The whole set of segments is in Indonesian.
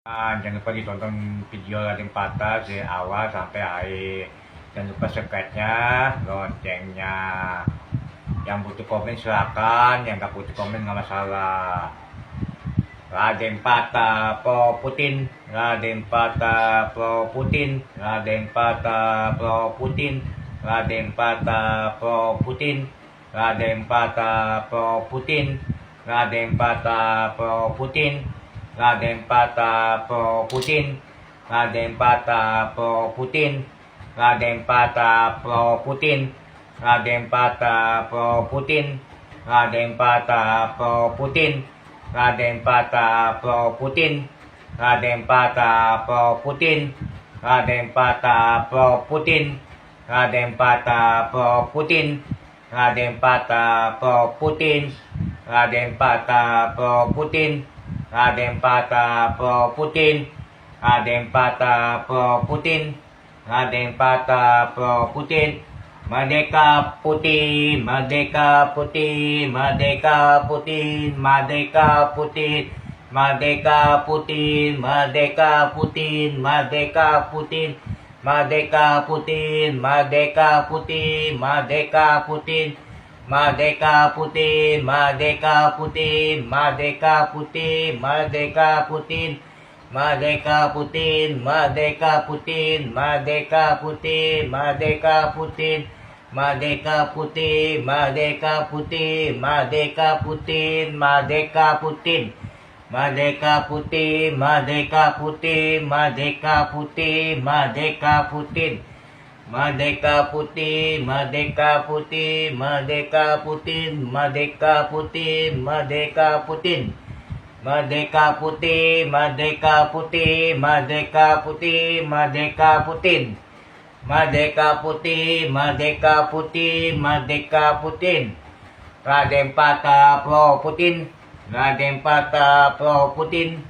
Jangan lupa ditonton video Raden Patah dari awal sampai akhir. Jangan lupa subscribe-nya, loncengnya. Yang butuh komen silakan, yang nggak butuh komen nggak masalah. Raden Patah pro Putin, Raden Patah pro Putin, Raden Patah pro Putin, Raden Patah pro Putin, Raden Patah pro Putin, Raden Patah pro Putin, Raden Patah pro Putin, Raden Patah pro Putin, Raden Patah pro Putin, Raden Patah pro Putin, Raden Patah pro Putin, Raden Patah pro Putin, Raden Patah pro Putin, Raden Patah pro Putin, Raden Patah pro Putin, Raden Patah pro Putin, Raden Patah pro Putin, Raden Patah pro Putin, Raden Patah pro Putin, Raden Patah pro Putin. Merdeka Putih, Merdeka Putih, Merdeka Putih, Merdeka Putih, Merdeka Putih, Merdeka Putih, Merdeka Putih, Merdeka Putih, Merdeka Putih, Merdeka Putih, Merdeka Putih, Merdeka Putih, Merdeka Putih, Merdeka Putih, Merdeka Putin, Merdeka Putin, Merdeka Putin, Merdeka Putin, Merdeka Putin, Merdeka Putin, Merdeka Putin, Merdeka Putin, Merdeka Putin, Merdeka Putin, Merdeka Putin, Merdeka Putin, Merdeka Putin, Merdeka Putin, Merdeka Putin, Merdeka Putin, Merdeka Putin. Merdeka Putih, Merdeka Putih, Merdeka Putih, Merdeka Putin. Merdeka Putih, Merdeka Putih, Merdeka Putin. Raden Patah pro Putin, Raden Patah pro Putin,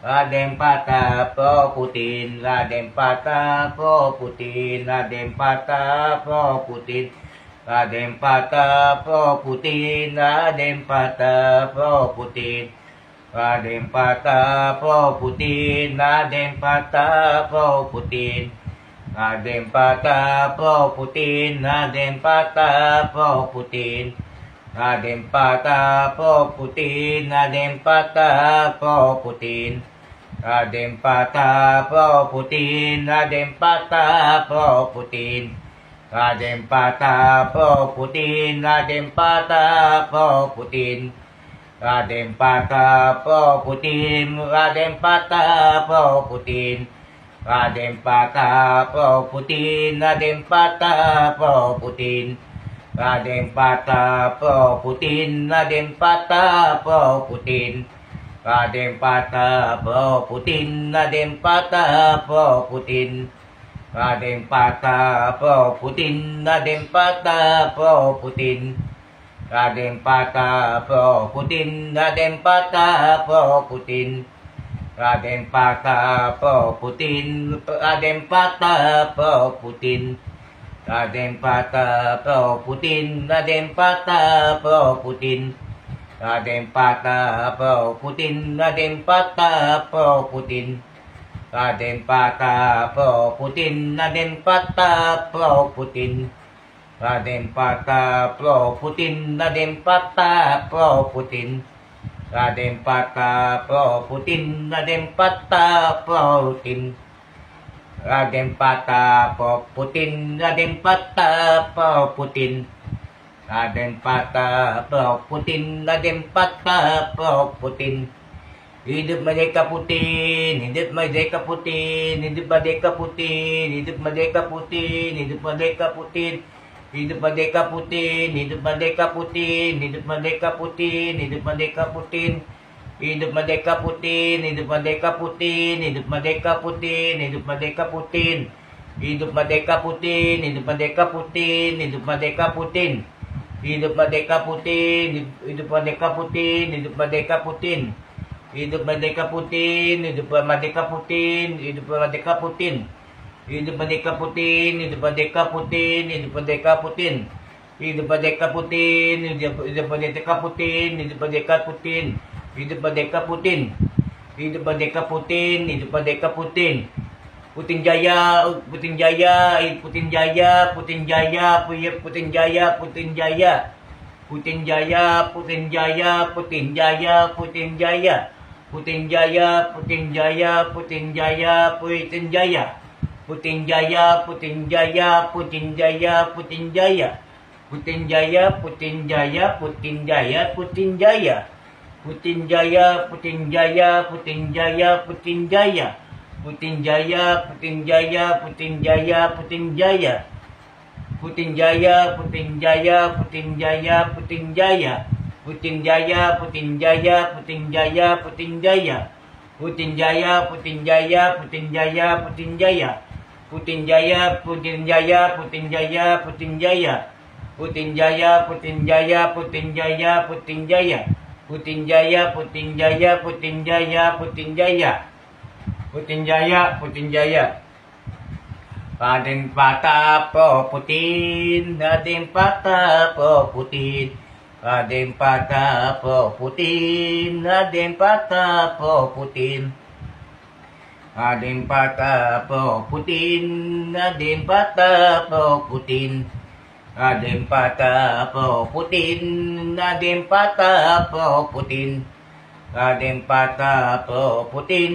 Raden Patah pro Putin, Raden Patah pro Putin, Raden Patah pro Putin, Raden Patah pro Putin, Raden Patah pro Putin. Raden Patah pro Putin, Raden Patah pro Putin, Raden Patah pro Putin, Raden Patah pro Putin, Raden Patah pro Putin, Raden Patah pro Putin, Raden Patah pro Putin, Raden Patah pro Putin, Raden Patah pro Putin, Raden Patah pro Putin. Raden Patah pro Putin, Raden Patah pro Putin, Raden Patah pro Putin, Raden Patah pro Putin, Raden Patah pro Putin, Raden Patah pro Putin, Raden Patah pro Putin, Raden Patah pro Putin, Raden Patah pro Putin, Raden Patah pro Putin. Raden Patah pro Putin, Raden Patah pro Putin, Raden Patah pro Putin, Raden Patah pro Putin, Raden Patah pro Putin, Raden Patah pro Putin, Raden Patah pro Putin, Raden Patah pro Putin, Raden Patah pro Putin, Raden Patah pro Putin. Raden Patah pro Putin, Raden Patah pro Putin, Raden Patah pro Putin, Raden Patah pro Putin, Raden Patah pro Putin, Raden Patah pro Putin, Raden Patah pro Putin, Raden Patah pro Putin. Hidup Merdeka Putin, hidup Merdeka Putin, hidup Merdeka Putin, hidup Merdeka Putin, hidup Merdeka Putin. Hidup Merdeka Putin, hidup Merdeka Putin, hidup Merdeka Putin, hidup Merdeka Putin, hidup Merdeka Putin, hidup Merdeka Putin, hidup Merdeka Putin, hidup Merdeka Putin, hidup Merdeka Putin, hidup Merdeka Putin, hidup Merdeka Putin, hidup Merdeka Putin, hidup Merdeka Putin, hidup Merdeka Putin, hidup Merdeka Putin, hidup Merdeka Putin, hidup Merdeka Putin. Hidup Merdeka Putin, hidup Merdeka Putin, hidup Merdeka Putin, hidup Merdeka Putin, hidup Merdeka Putin, hidup Merdeka Putin, hidup Merdeka Putin, Hidup Merdeka Putin, hidup Merdeka Putin. Putin Jaya, Putin Jaya, Putin Jaya, Putin Jaya, Putin Jaya, Putin Jaya. Putin Jaya, Putin Jaya, Putin Jaya, Putin Jaya. Putin Jaya, Putin Jaya, Putin Jaya, Putin Jaya. Putin Jaya, Putin Jaya, Putin Jaya, Putin Jaya. Putin Jaya, Putin Jaya, Putin Jaya, Putin Jaya. Putin Jaya, Putin Jaya, Putin Jaya, Putin Jaya. Putin Jaya, Putin Jaya, Putin Jaya, Putin Jaya. Putin Jaya, Putin Jaya, Putin Jaya, Putin Jaya. Putin Jaya, Putin Jaya, Putin Jaya, Putin Jaya. Putin Jaya, Putin Jaya, Putin Jaya, Putin Jaya. Putin Jaya, Putin Jaya, Putin Jaya, Putin Jaya. Putin Jaya, Putin Jaya, Putin Jaya, Putin Jaya. Putin Jaya, Putin Jaya, Putin Jaya, Putin Jaya. Putin Jaya, Putin Jaya. Raden Patah po Putin, Raden Patah po Putin. Raden Patah po Putin, Raden Patah po Putin. Raden Patah po Putin, Raden Patah po Putin. Raden Patah po Putin, Raden Patah po Putin. Raden Patah po Putin,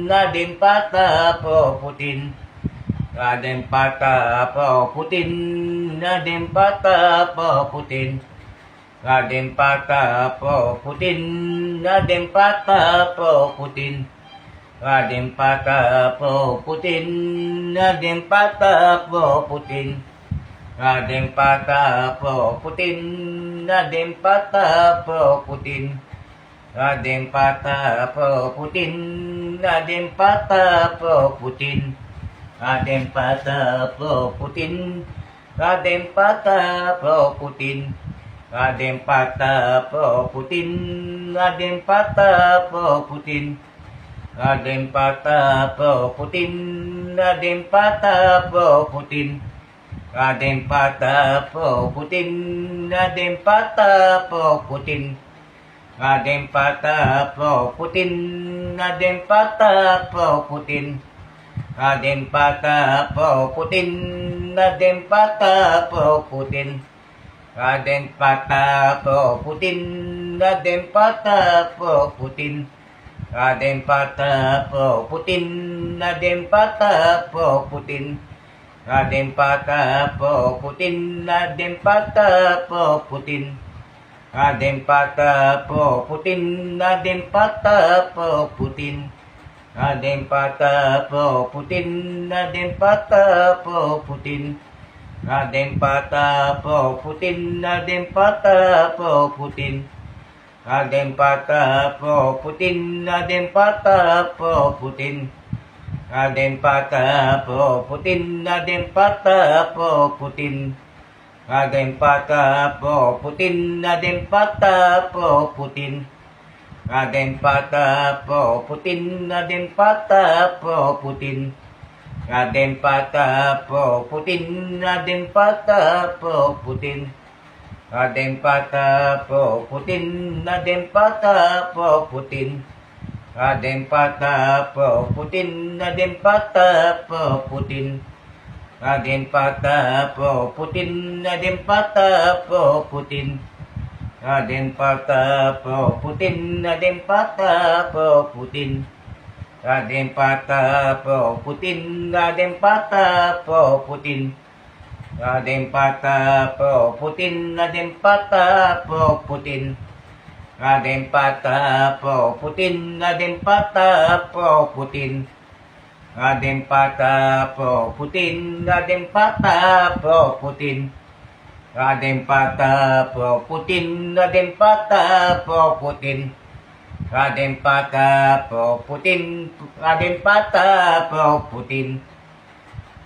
Raden Patah po Putin. Raden Patah po Putin, Raden Patah po Putin. Raden Patah po Putin, Raden Patah po Putin. Raden Patah po Putin, Raden Patah po Putin. Raden Patah po Putin, Raden Patah po Putin. Raden Patah po Putin, Raden Patah po Putin. Raden Patah po Putin, Raden Patah po Putin. Raden Patah po Putin, Raden Patah po Putin. Raden Patah po Putin, Raden Patah po Putin. Raden Patah po Putin, Raden Patah po Putin. Raden Patah po Putin, Raden Patah po Putin. Raden Patah po Putin, Raden Patah po Putin. Raden Patah po Putin, Raden Patah po Putin. Raden Patah po Putin, Raden Patah po Putin. Raden Patah po Putin, Raden Patah po Putin. Raden Patah po Putin, Raden Patah po Putin. Raden Patah po Putin, Raden Patah po Putin. Raden Patah po Putin, Raden Patah po Putin. Raden Patah po Putin, Raden Patah po Putin. Raden Patah po Putin, Raden Patah po Putin. Raden Patah po Putin, Raden Patah po Putin. Raden Patah po Putin, Raden Patah po Putin. Raden Patah po Putin, Raden Patah po Putin. Raden Patah po Putin, Raden Patah po Putin. Raden Patah po Putin, Raden Patah po Putin. Raden Patah po Putin, Raden Patah po Putin. Raden Patah po Putin, Raden Patah po Putin. Raden Patah po Putin, Raden Patah po Putin. Raden Patah po Putin, Raden Patah po Putin. Raden Patah po Putin, Raden Patah po Putin. Raden Patah po Putin, Raden Patah po Putin. Raden Patah po Putin, Raden Patah po Putin. Raden Patah po Putin, Raden Patah po Putin.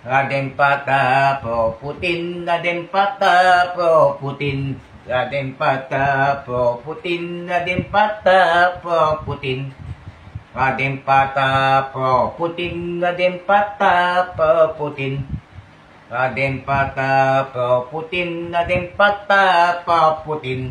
Raden Patah po Putin, Raden Patah po Putin. Raden Patah po Putin, Raden Patah po Putin. Raden Patah po Putin, Raden Patah po Putin. Raden Patah po Putin, Raden Patah po Putin.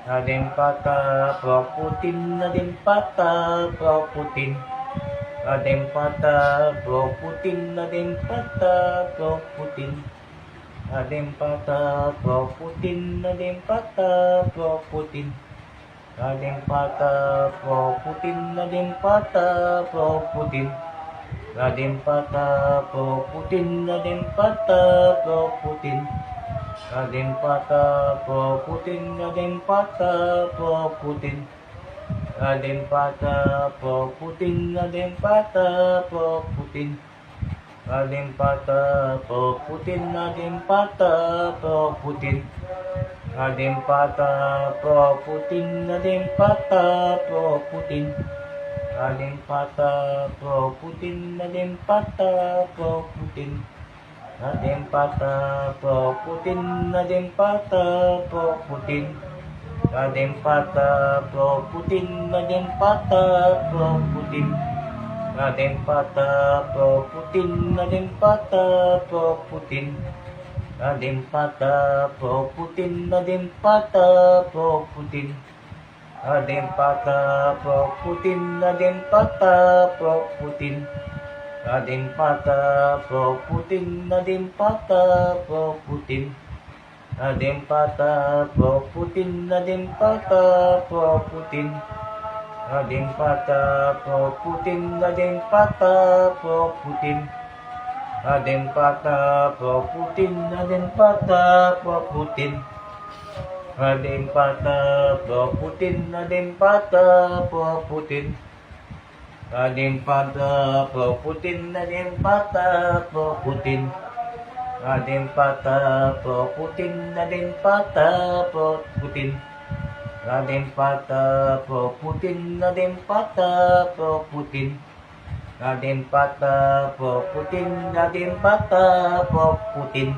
Ada yang patah Prof Putin, ada yang patah Prof Putin. Ada yang patah Prof Putin, ada yang patah Prof Putin. Ada yang patah Prof Putin, ada yang patah Prof Putin. Ada yang patah Prof Putin, ada yang patah Prof Putin. Ada yang patah Prof Putin, ada yang patah Prof Putin. Ada yang patah Prof Putin, ada yang patah Prof Putin. Ada yang patah Prof Putin, ada yang patah Prof Putin. Ada yang patah Prof Putin, ada yang patah Prof Putin. Ada yang patah Prof Putin, ada yang patah Prof Putin. Ada yang patah Prof Putin, ada yang patah Prof Putin. Ada yang patah Prof Putin, ada yang patah Prof Putin. Ada yang patah Prof Putin, ada yang patah Prof Putin. Ada yang patah Prof Putin, ada yang patah Prof Putin. Ada yang patah Prof Putin, ada yang patah Prof Putin. Ada yang patah Prof Putin, ada yang patah Prof Putin. Ada yang patah Prof Putin, ada yang patah Prof Putin. Ada yang patah Prof Putin, ada yang patah Prof Putin. Ada yang patah Prof Putin, ada yang patah Prof Putin. Ada yang patah Prof Putin, ada yang patah Prof Putin. Ada yang patah Prof Putin, ada yang patah Prof Putin. Ada yang patah Prof Putin, ada yang patah Prof Putin. Ada yang patah Prof Putin, ada yang patah Prof Putin. Ada yang patah Prof Putin, ada yang patah Prof Putin. Ada yang patah Prof Putin, ada yang patah Prof Putin. Ada yang patah Prof Putin, ada yang patah Prof Putin.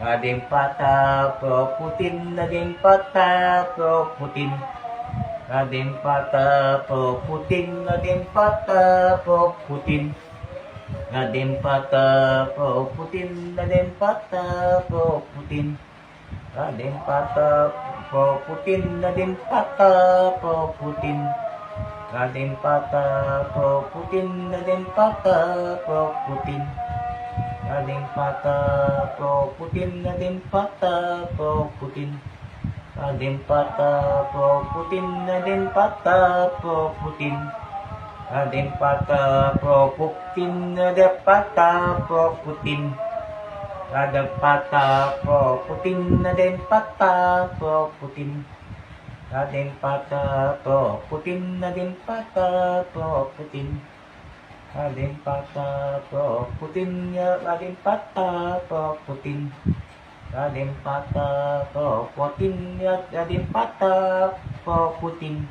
Ada yang patah Prof Putin, ada yang patah Prof Putin. Ada yang patah Prof Putin, ada yang patah Prof Putin. Ada yang patah Prof Putin, ada yang patah Prof Putin. Ada yang patah Prof Putin, ada yang patah Prof Putin. Ada yang patah Prof Putin, ada yang patah Prof Putin. Ada yang patah Prof Putin, ada yang patah Prof Putin. Ada yang patah Prof Putin, ada yang patah Prof Putin. Ada patah Prof Putin, ada yang patah Prof Putin. Ada yang patah Prof Putin, ada yang patah Prof Putin. Ada yang patah Prof Putin, ada yang patah Prof Putin. Ada yang patah Prof Putin, ada yang patah Prof Putin.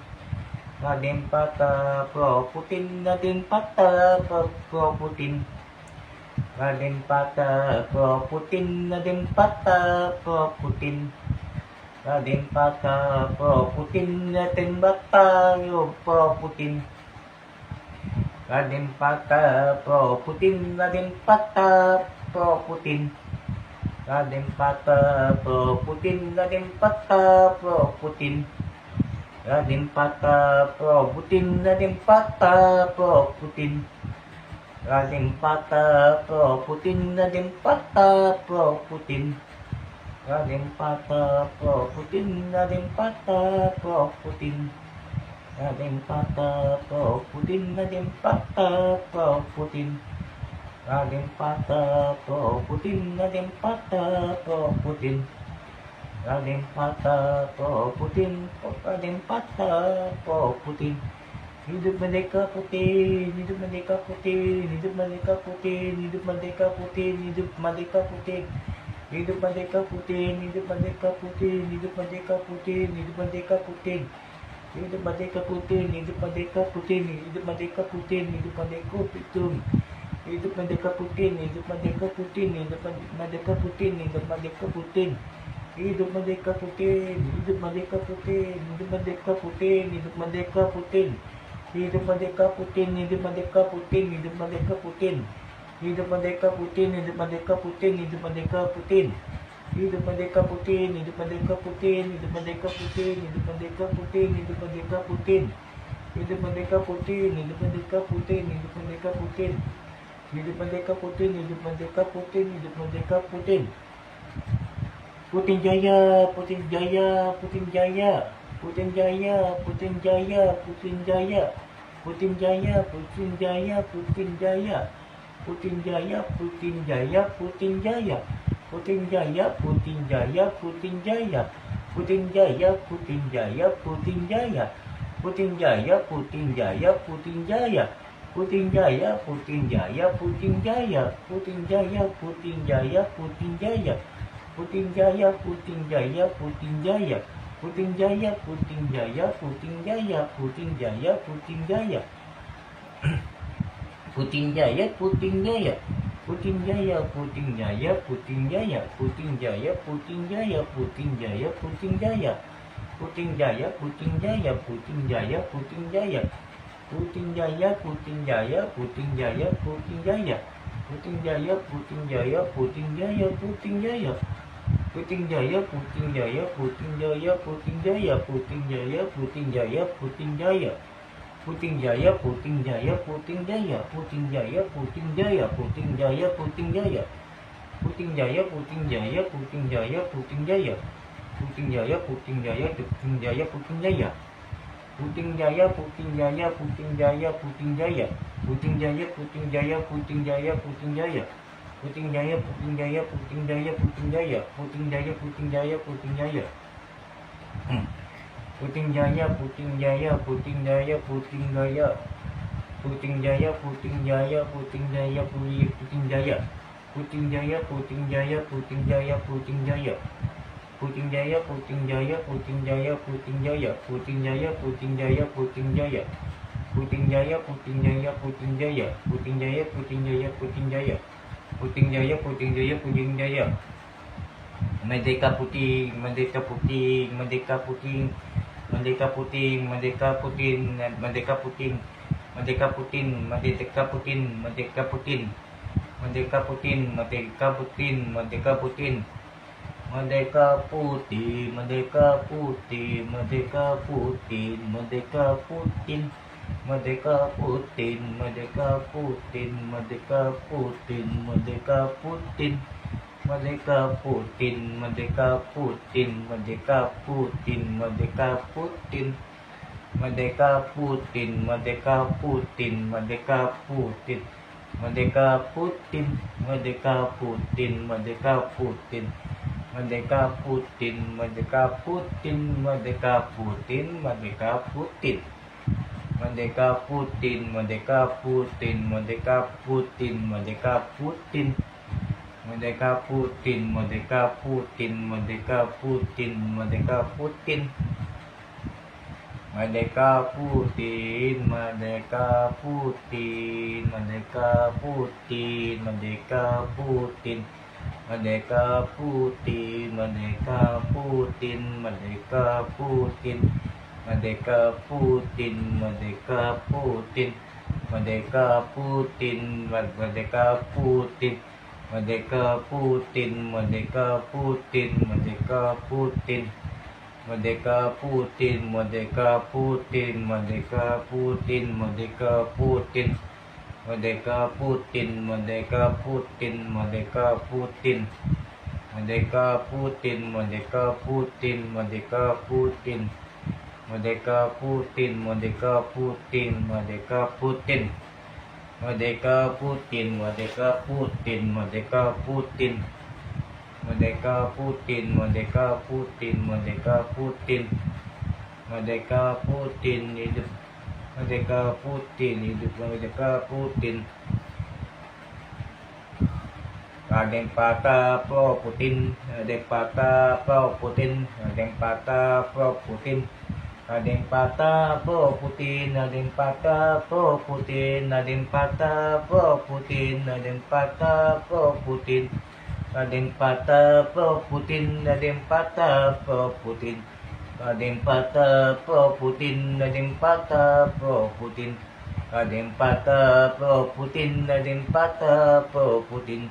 Ada yang patah Prof Putin, ada yang patah Prof Putin. Ada yang patah Prof Putin, ada yang patah Prof Putin. Ada yang patah Prof Putin, ada yang patah Prof Putin. Ada yang patah Prof Putin, ada yang patah Prof Putin. Ada yang patah Prof Putin, ada yang patah Prof Putin. Ada yang patah Prof Putin, ada yang patah Prof Putin. Ada yang patah Prof Putin, ada yang patah Prof Putin. Ada yang patah Prof Putin, ada yang patah Prof Putin. Ada yang patah Prof Putin, ada yang patah Prof Putin. Ada yang patah Prof Putin, ada yang patah Prof Putin. Ada yang patah Prof Putin, ada yang patah Prof Putin. Hidup Merdeka Putin, hidup Merdeka Putin, hidup Merdeka Putin, hidup Merdeka Putin, hidup Merdeka Putin. Hidup Merdeka Putin, hidup Merdeka Putin, hidup Merdeka Putin, hidup Merdeka Putin. Hidup Merdeka Putin, hidup Merdeka Putin, hidup Merdeka Putin, hidup Merdeka Putin. Hidup Merdeka Putin, hidup Merdeka Putin, hidup Merdeka Putin, hidup Merdeka Putin. Hidup Merdeka Putin, hidup Merdeka Putin, hidup Merdeka Putin, hidup Merdeka Putin. Hidup Merdeka Putin, hidup Merdeka Putin, hidup Merdeka Putin. Hidup Merdeka Putin, hidup Merdeka Putin, hidup Merdeka Putin. Hidup Merdeka Putin, hidup Merdeka Putin, hidup Merdeka Putin, hidup Merdeka Putin, hidup Merdeka Putin. Hidup Merdeka Putin, hidup Merdeka Putin, hidup Merdeka Putin. Hidup Merdeka Putin, hidup Merdeka Putin, hidup Merdeka Putin. Putin Jaya, Putin Jaya, Putin Jaya. Putin Jaya, Putin Jaya, Putin Jaya. Putin Jaya, Putin Jaya, Putin Jaya. Putin Jaya, Putin Jaya, Putin Jaya. Putin Jaya, Putin Jaya, Putin Jaya. Putin Jaya, Putin Jaya, Putin Jaya. Putin Jaya, Putin Jaya, Putin Jaya. Putin Jaya, Putin Jaya, Putin Jaya. Putin Jaya, Putin Jaya, Putin Jaya. Putin Jaya, Putin Jaya, Putin Jaya. Putin Jaya, Putin Jaya, Putin Jaya. Putin Jaya, Putin Jaya. Putin Jaya, Putin Jaya. Putin Jaya, Putin Jaya, Putin Jaya. Putin Jaya, Putin Jaya, Putin Jaya, Putin Jaya. Putin Jaya, Putin Jaya, Putin Jaya, Putin Jaya. Putin Jaya, Putin Jaya, Putin Jaya, Putin Jaya. Putin Jaya, Putin Jaya, Putin Jaya, Putin Jaya. Putin Jaya, Putin Jaya, Putin Jaya, Putin Jaya, Putin Jaya, Putin Jaya, Putin Jaya. Putin Jaya, Putin Jaya, Putin Jaya, Putin Jaya, Putin Jaya, Putin Jaya, Putin Jaya. Putin Jaya, Putin Jaya, Putin Jaya, Putin Jaya. Putin Jaya, Putin Jaya, Putin Jaya, Putin Jaya. Putin Jaya, Putin Jaya, Putin Jaya, Putin Jaya. Putin Jaya, Putin Jaya, Putin Jaya, Putin Jaya. Putin Jaya, Putin Jaya, Putin Jaya, Putin Jaya. Putin Jaya, Putin Jaya, Putin Jaya. Putin Jaya, Putin Jaya, Putin Jaya, Putin Jaya. Putin Jaya, Putin Jaya, Putin Jaya, Putin Jaya. Putin Jaya, Putin Jaya, Putin Jaya, Putin Jaya. Putin Jaya, Putin Jaya, Putin Jaya, Putin Jaya. Putin Jaya, Putin Jaya, Putin Jaya. Putin Jaya, Putin Jaya, Putin Jaya. Putin Jaya, Putin Jaya, Putin Jaya. Putin Jaya, Putin Jaya, Putin Jaya. Merdeka Putin, Merdeka Putin, Merdeka Putin. Merdeka Putin, Merdeka Putin, Merdeka Putin. Merdeka Putin, Merdeka Putin, Merdeka Putin. Merdeka Putin, Merdeka Putin, Merdeka Putin. Merdeka Putin, Merdeka Putin, Merdeka Putin, Merdeka Putin. Merdeka Putin, Merdeka Putin, Merdeka Putin, Merdeka Putin. Merdeka Putin, Merdeka Putin, Merdeka Putin, Merdeka Putin. Merdeka Putin, Merdeka Putin, Merdeka Putin. Merdeka Putin, Merdeka Putin, Merdeka Putin. Merdeka Putin, Merdeka Putin, Merdeka Putin, Merdeka Putin. Merdeka Putin, Merdeka Putin, Merdeka Putin, Merdeka Putin. Merdeka Putin, Merdeka Putin, Merdeka Putin, Merdeka Putin. Merdeka Putin, Merdeka Putin, Merdeka Putin, Merdeka Putin. Merdeka Putin, Merdeka Putin, Merdeka Putin. Merdeka Putin, Merdeka Putin. Merdeka Putin, Merdeka Putin. Merdeka Putin, Merdeka Putin, Merdeka Putin. Merdeka Putin, Merdeka Putin, Merdeka Putin, Merdeka Putin. Merdeka Putin, Merdeka Putin, Merdeka Putin. Merdeka Putin, Merdeka Putin, Merdeka Putin. Merdeka Putin, Merdeka Putin, Merdeka Putin. Merdeka Putin, Merdeka Putin, Merdeka Putin. Merdeka Putin, Merdeka Putin, Merdeka Putin. Merdeka Putin, hidup Merdeka Putin, hidup Merdeka Putin. Raden Paka Pro Putin, Raden Paka Pro Putin, Raden Paka Pro Putin. Raden Paka Pro Putin, Raden Paka Pro Putin, Raden Paka Pro Putin, Raden Paka Pro Putin. Raden Paka Pro Putin, Raden Paka Pro Putin. Raden Paka Pro Putin, Raden Paka Pro Putin. Raden Paka Pro Putin, Raden Paka Pro Putin.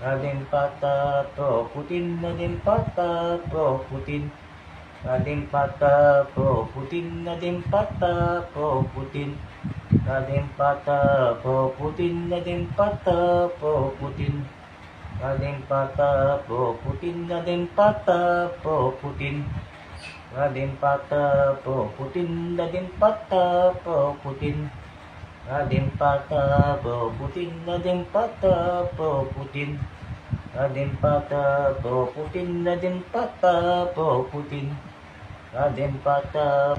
Raden Patapo Putin, Raden Patapo Putin, Raden Patapo Putin, Raden Patapo Putin, Raden Patapo Putin, Raden Patapo Putin, Raden Patapo Putin, Raden Patapo Putin, Raden Patapo Putin, Raden Patapo Putin, Raden Patapo Putin, Raden Patapo Putin, Raden Patapo Putin, Raden Patapo Putin, Raden Patapo